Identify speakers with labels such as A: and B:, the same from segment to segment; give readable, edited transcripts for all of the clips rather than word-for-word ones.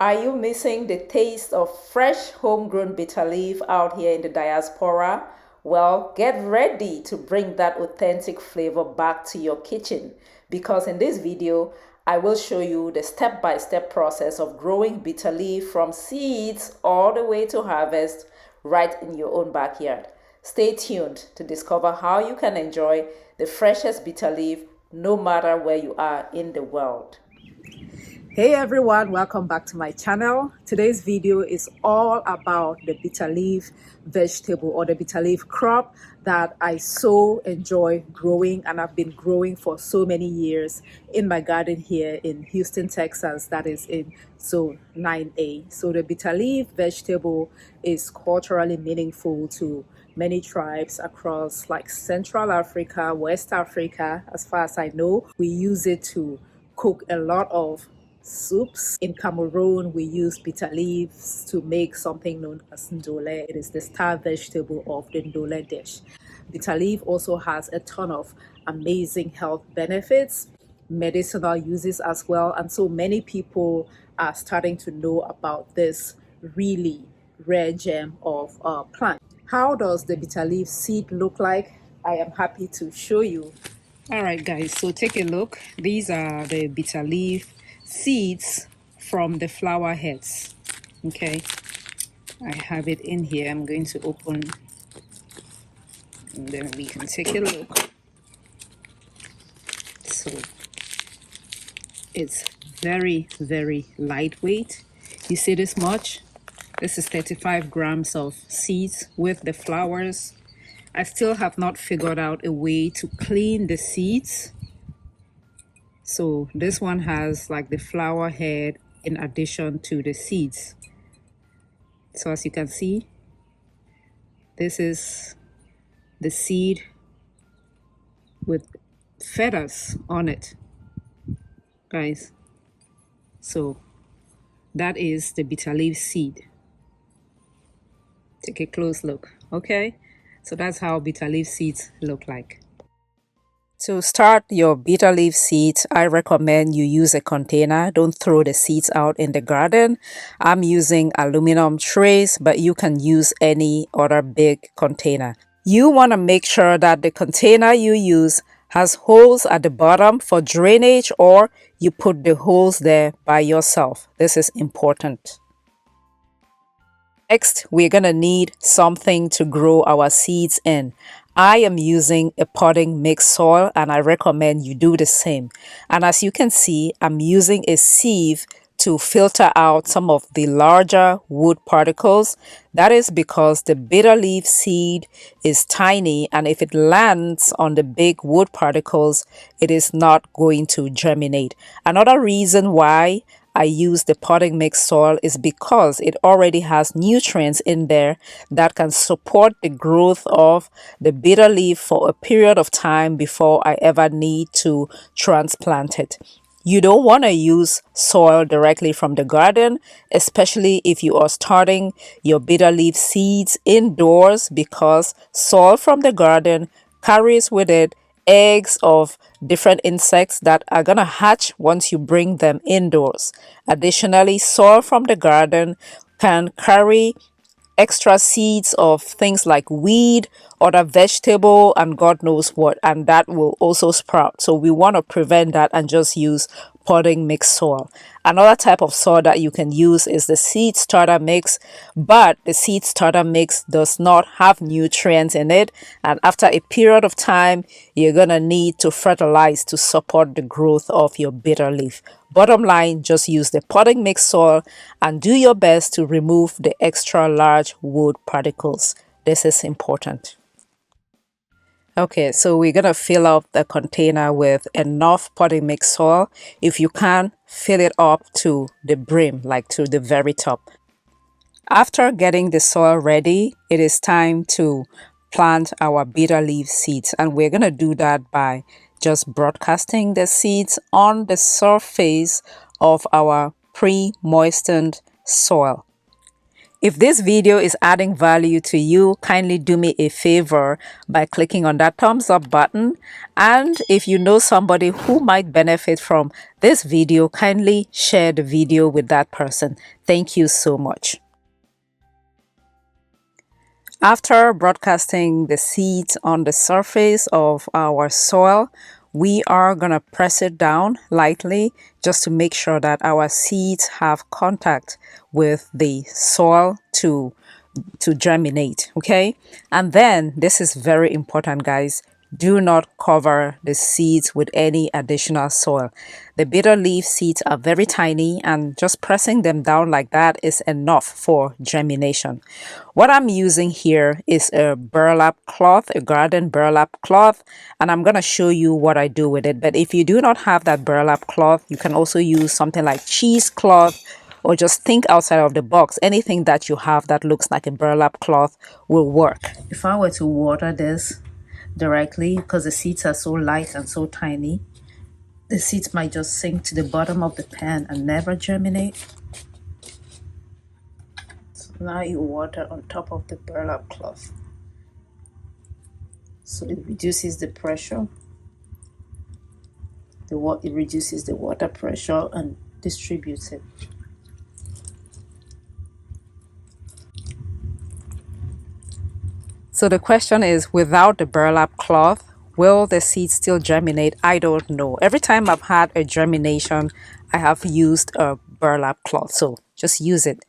A: Are you missing the taste of fresh homegrown bitter leaf out here in the diaspora? Well, get ready to bring that authentic flavor back to your kitchen, because in this video, I will show you the step-by-step process of growing bitter leaf from seeds all the way to harvest right in your own backyard. Stay tuned to discover how you can enjoy the freshest bitter leaf no matter where you are in the world. Hey everyone, welcome back to my channel. Today's video is all about the bitter leaf vegetable or the bitter leaf crop that I so enjoy growing, and I've been growing for so many years in my garden here in Houston, Texas, that is in zone 9A. So the bitter leaf vegetable is culturally meaningful to many tribes across like Central Africa, West Africa. As far as I know, we use it to cook a lot of soups. In Cameroon, we use bitter leaves to make something known as ndole. It is the star vegetable of the ndole dish. Bitter leaf also has a ton of amazing health benefits, medicinal uses as well, and so many people are starting to know about this really rare gem of plant. How does the bitter leaf seed look like? I am happy to show you. All right, guys, so take a look. These are the bitter leaf seeds from the flower heads. Okay, I have it in here. I'm going to open and then we can take a look. So it's very, very lightweight. You see this much? This is 35 grams of seeds with the flowers. I still have not figured out a way to clean the seeds. So this one has like the flower head in addition to the seeds. So as you can see, this is the seed with feathers on it, guys. So that is the bitter leaf seed. Take a close look. Okay, so that's how bitter leaf seeds look like. To start your bitter leaf seeds, I recommend you use a container. Don't throw the seeds out in the garden. I'm using aluminum trays, but you can use any other big container. You want to make sure that the container you use has holes at the bottom for drainage, or you put the holes there by yourself. This is important. Next, we're going to need something to grow our seeds in. I am using a potting mix soil, and I recommend you do the same. And as you can see, I'm using a sieve to filter out some of the larger wood particles. That is because the bitter leaf seed is tiny, and if it lands on the big wood particles, it is not going to germinate. Another reason why I use the potting mix soil is because it already has nutrients in there that can support the growth of the bitter leaf for a period of time before I ever need to transplant it. You don't want to use soil directly from the garden, especially if you are starting your bitter leaf seeds indoors, because soil from the garden carries with it eggs of different insects that are going to hatch once you bring them indoors. Additionally, soil from the garden can carry extra seeds of things like weed, other vegetable, and God knows what, and that will also sprout. So we want to prevent that and just use potting mix soil. Another type of soil that you can use is the seed starter mix, but the seed starter mix does not have nutrients in it, and after a period of time you're gonna need to fertilize to support the growth of your bitter leaf. Bottom line, just use the potting mix soil and do your best to remove the extra large wood particles. This is important. Okay, so we're gonna fill up the container with enough potting mix soil. If you can, fill it up to the brim, like to the very top. After getting the soil ready, it is time to plant our bitter leaf seeds, and we're gonna do that by just broadcasting the seeds on the surface of our pre-moistened soil. If this video is adding value to you, kindly do me a favor by clicking on that thumbs up button. And if you know somebody who might benefit from this video, kindly share the video with that person. Thank you so much. After broadcasting the seeds on the surface of our soil, we are going to press it down lightly just to make sure that our seeds have contact with the soil to germinate. Okay, and then this is very important, guys. Do not cover the seeds with any additional soil. The bitter leaf seeds are very tiny, and just pressing them down like that is enough for germination. What I'm using here is a burlap cloth, a garden burlap cloth, and I'm going to show you what I do with it. But if you do not have that burlap cloth, you can also use something like cheesecloth, or just think outside of the box. Anything that you have that looks like a burlap cloth will work. If I were to water this directly, because the seeds are so light and so tiny, the seeds might just sink to the bottom of the pan and never germinate. So now you water on top of the burlap cloth. So it reduces the pressure. It reduces the water pressure and distributes it. So the question is, without the burlap cloth, will the seeds still germinate? I don't know. Every time I've had a germination, I have used a burlap cloth. So just use it.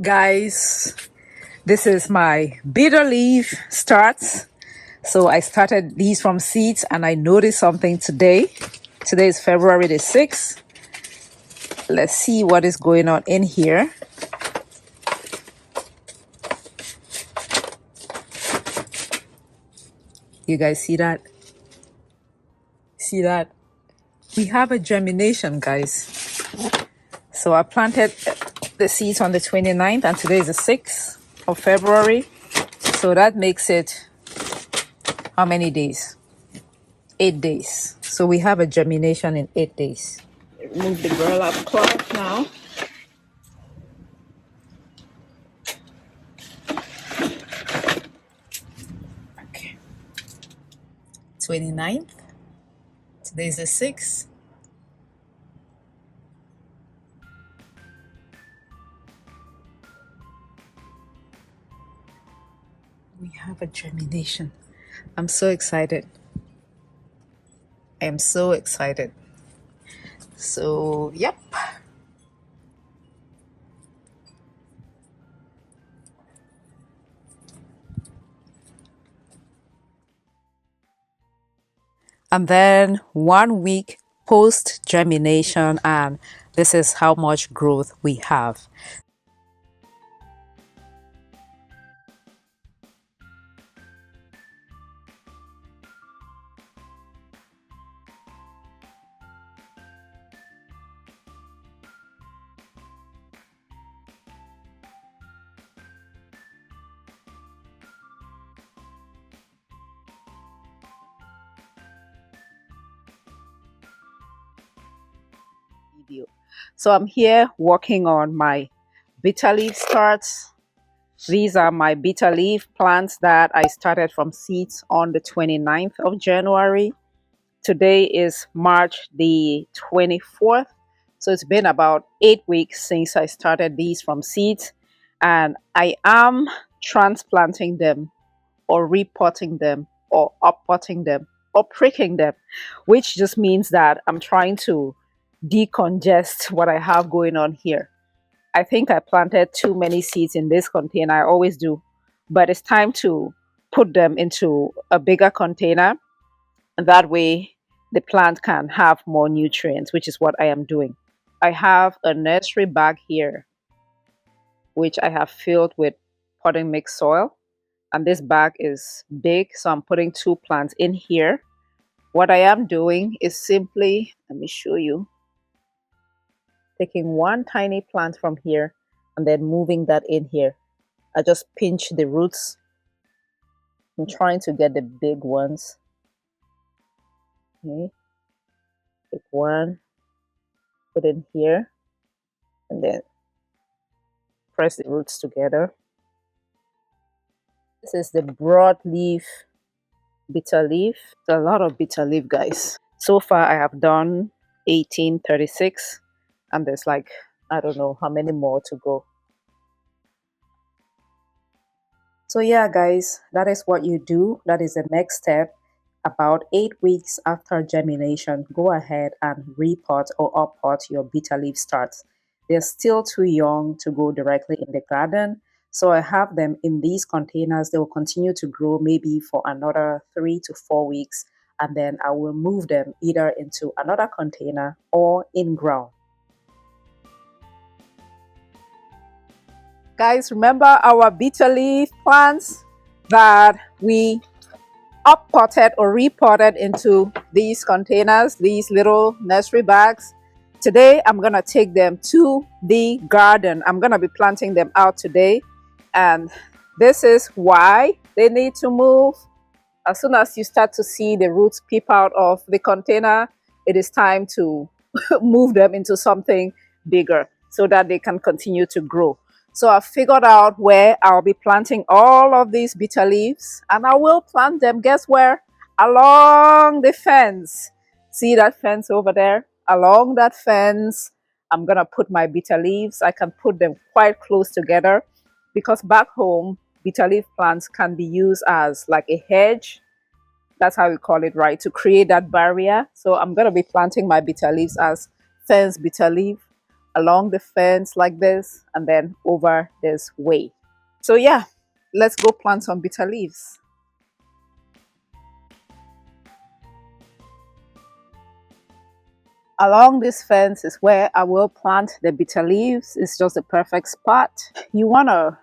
A: Guys, this is my bitter leaf starts. So I started these from seeds and I noticed something today. Today is February the 6th. Let's see what is going on in here. You guys see that? See that? We have a germination, guys. So I planted the seeds on the 29th and today is the 6th of February. So that makes it how many days? 8 days. So we have a germination in 8 days. Remove the burlap cloth now. Okay. 29th. Today is the 6th. We have a germination. I'm so excited. I am so excited. So, yep. And then 1 week post germination, and this is how much growth we have. So I'm here working on my bitter leaf starts. These are my bitter leaf plants that I started from seeds on the 29th of January. Today is March the 24th. So it's been about 8 weeks since I started these from seeds. And I am transplanting them or repotting them or uppotting them or pricking them, which just means that I'm trying to decongest what I have going on here. I think I planted too many seeds in this container. I always do. But it's time to put them into a bigger container. And that way the plant can have more nutrients, which is what I am doing. I have a nursery bag here, which I have filled with potting mix soil. And this bag is big, so I'm putting 2 plants in here. What I am doing is simply, let me show you, taking 1 tiny plant from here and then moving that in here. I just pinch the roots. I'm trying to get the big ones. Okay, take 1, put in here, and then press the roots together. This is the broadleaf bitter leaf. There's a lot of bitter leaf, guys. So far I have done 1836, and there's like, I don't know how many more to go. So yeah, guys, that is what you do. That is the next step. About 8 weeks after germination, go ahead and repot or uppot your bitter leaf starts. They're still too young to go directly in the garden. So I have them in these containers. They will continue to grow maybe for another 3 to 4 weeks. And then I will move them either into another container or in ground. Guys, remember our bitter leaf plants that we uppotted or repotted into these containers, these little nursery bags. Today I'm gonna take them to the garden. I'm gonna be planting them out today, and this is why they need to move. As soon as you start to see the roots peep out of the container, it is time to move them into something bigger so that they can continue to grow. So I figured out where I'll be planting all of these bitter leaves, and I will plant them, guess where? Along the fence. See that fence over there? Along that fence, I'm gonna put my bitter leaves. I can put them quite close together because back home, bitter leaf plants can be used as like a hedge. That's how we call it, right? To create that barrier. So I'm gonna be planting my bitter leaves as fence bitter leaf along the fence like this, and then over this way. So yeah, let's go plant some bitter leaves. Along this fence is where I will plant the bitter leaves. It's just the perfect spot. You want to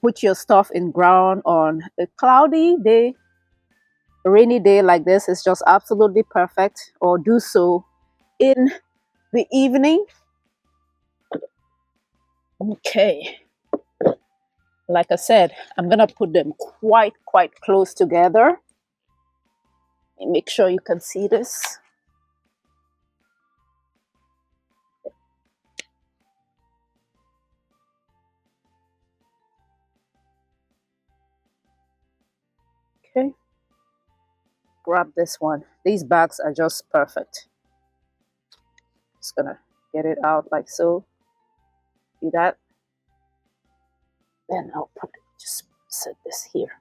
A: put your stuff in ground on a cloudy day. A rainy day like this is just absolutely perfect, or do so in the evening. Okay, like I said, I'm gonna put them quite close together. Make sure you can see this. Okay, grab this one. These bags are just perfect. Just gonna get it out like so. See that? Then I'll just set this here.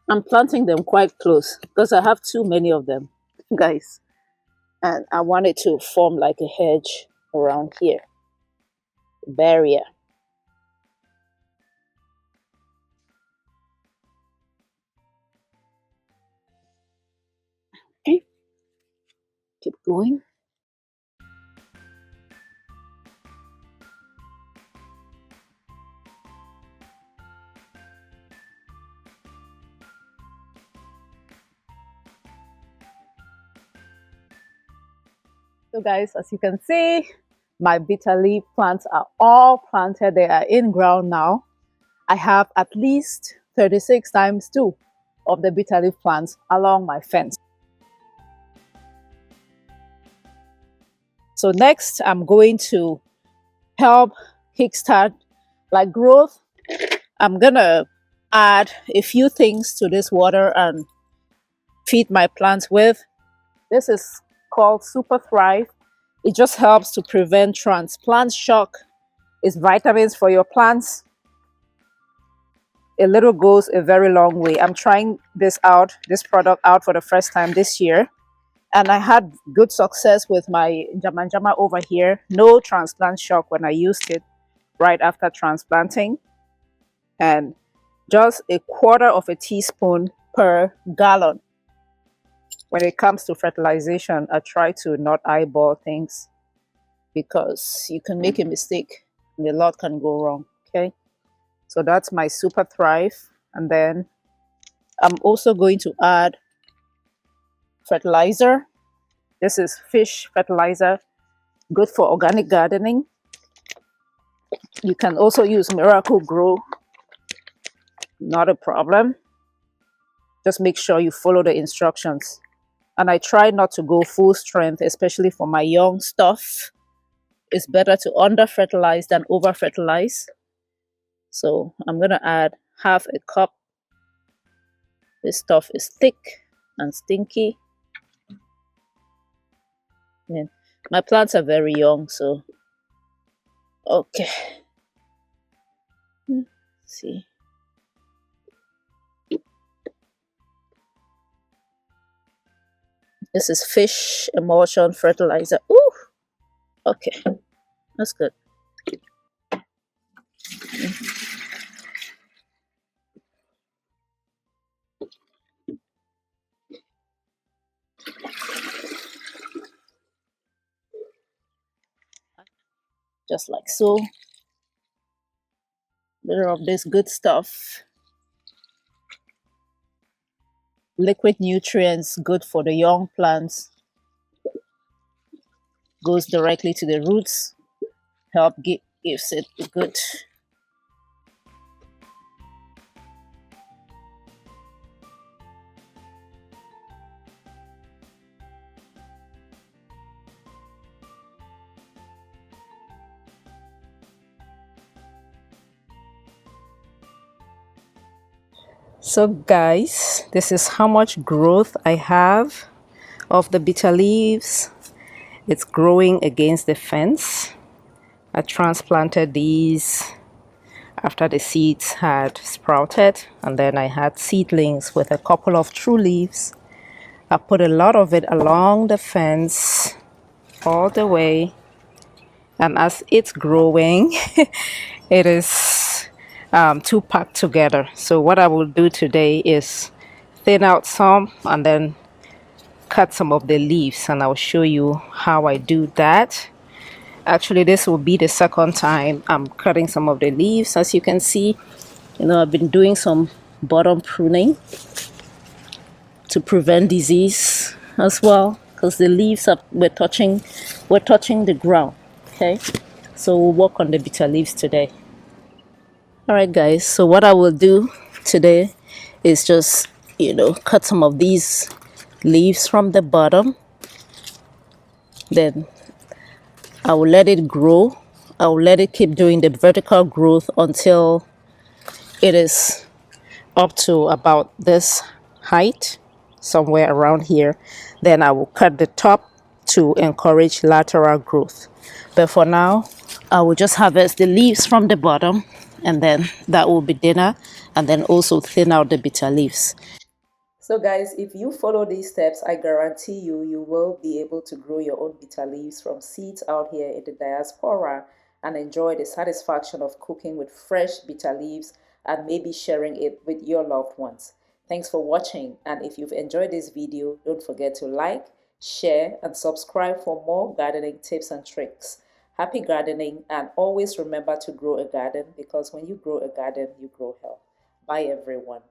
A: I'm planting them quite close because I have too many of them, guys. And I want it to form like a hedge around here. Barrier. Okay. Keep going. So guys, as you can see, my bitter leaf plants are all planted. They are in ground now. I have at least 36 times 2 of the bitter leaf plants along my fence. So next, I'm going to help kickstart like growth. I'm gonna add a few things to this water and feed my plants with. This is called Super Thrive. It just helps to prevent transplant shock. It's vitamins for your plants. A little goes a very long way. I'm trying this product out for the first time this year, and I had good success with my Jamanjama over here. No transplant shock when I used it right after transplanting, and just a quarter of a teaspoon per gallon. When it comes to fertilization, I try to not eyeball things because you can make a mistake and a lot can go wrong. Okay, so that's my Super Thrive. And then I'm also going to add fertilizer. This is fish fertilizer, good for organic gardening. You can also use Miracle Grow. Not a problem. Just make sure you follow the instructions. And I try not to go full strength, especially for my young stuff. It's better to under fertilize than over fertilize. So I'm gonna add half a cup. This stuff is thick and stinky. And my plants are very young, so okay. Let's see. This is fish emulsion fertilizer. Ooh, okay, that's good. Just like so. Little of this good stuff. Liquid nutrients, good for the young plants. Goes directly to the roots. Gives it a good. So guys, this is how much growth I have of the bitter leaves. It's growing against the fence. I transplanted these after the seeds had sprouted, and then I had seedlings with a couple of true leaves. I put a lot of it along the fence all the way, and as it's growing it is too packed together. So what I will do today is thin out some and then cut some of the leaves, and I'll show you how I do that. Actually, this will be the second time I'm cutting some of the leaves. As you can see, I've been doing some bottom pruning to prevent disease as well, because the leaves we're touching the ground. Okay, so we'll work on the bitter leaves today. All right guys, so what I will do today is just cut some of these leaves from the bottom. Then I will let it grow. I will let it keep doing the vertical growth until it is up to about this height, somewhere around here. Then I will cut the top to encourage lateral growth. But for now, I will just harvest the leaves from the bottom, and then that will be dinner, and then also thin out the bitter leaves. So guys, if you follow these steps, I guarantee you will be able to grow your own bitter leaves from seeds out here in the diaspora and enjoy the satisfaction of cooking with fresh bitter leaves and maybe sharing it with your loved ones. Thanks for watching, and if you've enjoyed this video, don't forget to like, share, and subscribe for more gardening tips and tricks. Happy gardening, and always remember to grow a garden, because when you grow a garden, you grow health. Bye everyone.